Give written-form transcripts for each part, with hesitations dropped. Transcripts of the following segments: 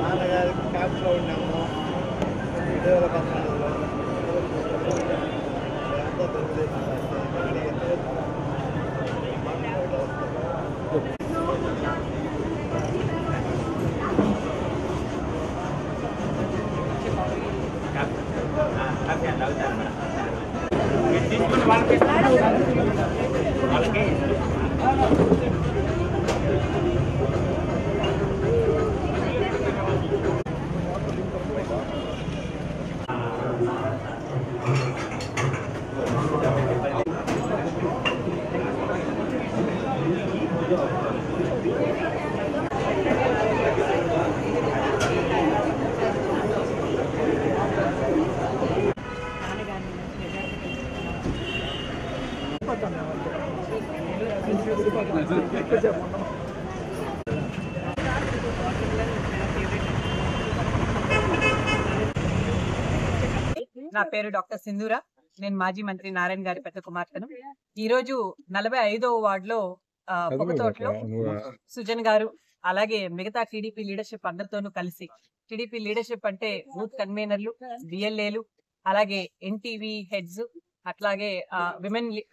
నాన్నగారి క్యాబ్లో ఉన్నాము. వీడియోలో పద్నాలుగులో అంతా తెలుగుదేశం వాళ్ళకి నా పేరు డాక్టర్ సింధూరా. నేను మాజీ మంత్రి నారాయణ గారి పెద్ద కుమార్తెను. ఈ రోజు 45వ వార్డులో పొగతోటలో సుజన్ గారు అలాగే మిగతా టీడీపీ లీడర్షిప్ అందరితోనూ కలిసి, టీడీపీ లీడర్షిప్ అంటే బూత్ కన్వీనర్లు, బిఎల్ఏలు, అలాగే ఎన్టీవీ హెడ్స్, అట్లాగే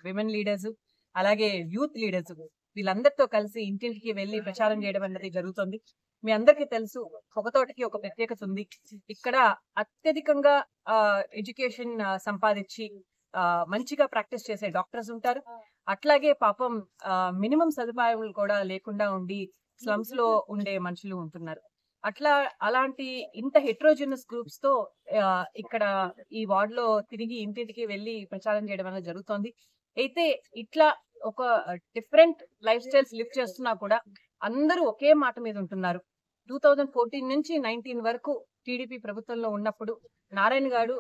విమెన్ లీడర్స్, అలాగే యూత్ లీడర్స్, వీళ్ళందరితో కలిసి ఇంటింటికి వెళ్లి ప్రచారం చేయడం అన్నది జరుగుతుంది. మీ అందరికీ తెలుసు, పొగతోటకి ఒక ప్రత్యేకత ఉంది. ఇక్కడ అత్యధికంగా ఎడ్యుకేషన్ సంపాదించి మంచిగా ప్రాక్టీస్ చేసే డాక్టర్స్ ఉంటారు. అట్లాగే పాపం మినిమం సదుపాయాలు కూడా లేకుండా ఉండి స్లమ్స్ లో ఉండే మనుషులు ఉంటున్నారు. అలాంటి ఇంత హెట్రోజినస్ గ్రూప్స్ తో ఇక్కడ ఈ వార్డ్ లో తిరిగి ఇంటింటికి వెళ్లి ప్రచారం చేయడం అనేది జరుగుతోంది. అయితే ఇట్లా ఒక డిఫరెంట్ లైఫ్ స్టైల్స్ లివ్ చేస్తున్నా కూడా అందరూ ఒకే మాట మీద ఉంటున్నారు. 2014 నుంచి 19 వరకు టీడీపీ ప్రభుత్వంలో ఉన్నప్పుడు నారాయణ గారు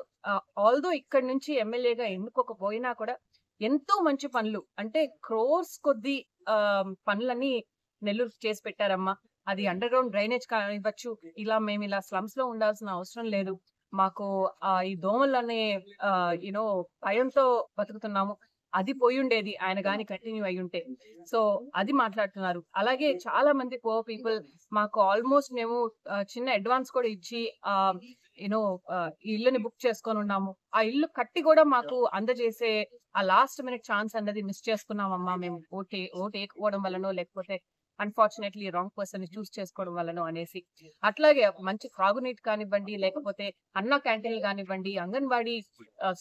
ఆల్దో ఇక్కడ నుంచి ఎమ్మెల్యేగా ఎన్నుకోకపోయినా కూడా ఎంతో మంచి పనులు, అంటే క్రోర్స్ కొద్ది పనులని నెల్లూరు చేసి పెట్టారమ్మా. అది అండర్ గ్రౌండ్ డ్రైనేజ్ కానివ్వచ్చు, మేము ఇలా స్లమ్స్ లో ఉండాల్సిన అవసరం లేదు, మాకు ఈ దోమలు అనే భయంతో బతుకుతున్నాము, అది పోయి ఉండేది ఆయన గాని కంటిన్యూ అయి ఉంటే. సో అది మాట్లాడుతున్నారు. అలాగే చాలా మంది పువర్ పీపుల్ మాకు ఆల్మోస్ట్ మేము చిన్న అడ్వాన్స్ కూడా ఇచ్చి ఈ ఇల్లుని బుక్ చేసుకొని ఉన్నాము, ఆ ఇల్లు కట్టి కూడా మాకు అందజేసే ఆ లాస్ట్ మినిట్ ఛాన్స్ అన్నది మిస్ చేసుకున్నామమ్మా మేము ఓటు వేయకపోవడం వల్లనో లేకపోతే అన్ఫార్చునేట్లీ రాంగ్ పర్సన్ ని చూస్ చేసుకోవడం వల్లనో అనేసి. అట్లాగే మంచి త్రాగునీటి కానివ్వండి, లేకపోతే అన్న క్యాంటీన్లు కానివ్వండి, అంగన్వాడీ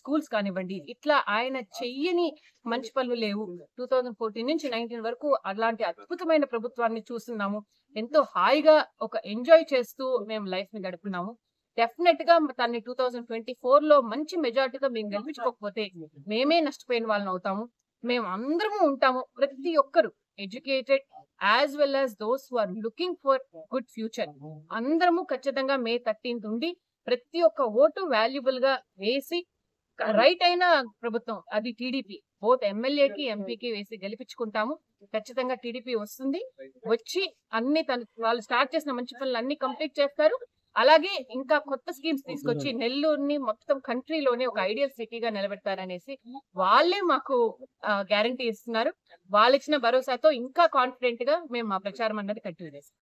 స్కూల్స్ కానివ్వండి, ఇట్లా ఆయన చెయ్యని మంచి పనులు లేవు. 2014 నుంచి 19 వరకు అలాంటి అద్భుతమైన ప్రభుత్వాన్ని చూస్తున్నాము. ఎంతో హాయిగా ఒక ఎంజాయ్ చేస్తూ మేము లైఫ్ ని గడుపుతున్నాము. డెఫినెట్ గా తన్ని 2024 లో మంచి మెజార్టీతో మేము గెలిపించుకోకపోతే మేమే నష్టపోయిన వాళ్ళని అవుతాము. మేము అందరము ఉంటాము, ప్రతి ఒక్కరు educated as well as those who are looking for good future. అందరము ఖచ్చితంగా May 13th ఉండి ప్రతి ఒక్క ఓటు వాల్యుబుల్ గా వేసి రైట్ అయిన ప్రభుత్వం అది టీడీపీ బోత్ ఎమ్మెల్యేకి ఎంపీకి వేసి గెలిపించుకుంటాము. ఖచ్చితంగా టీడీపీ వస్తుంది, వచ్చి అన్ని వాళ్ళు స్టార్ట్ చేసిన మంచి పనులు అన్ని కంప్లీట్ చేస్తారు. అలాగే ఇంకా కొత్త స్కీమ్స్ తీసుకొచ్చి నెల్లూరుని మొత్తం కంట్రీలోనే ఒక ఐడియల్ సిటీగా నిలబెడతారనేసి వాళ్ళే మాకు గ్యారంటీ ఇస్తున్నారు. వాళ్ళు ఇచ్చిన భరోసాతో ఇంకా కాన్ఫిడెంట్ గా మేము మా ప్రచారం అన్నది కంటిన్యూ చేస్తాం.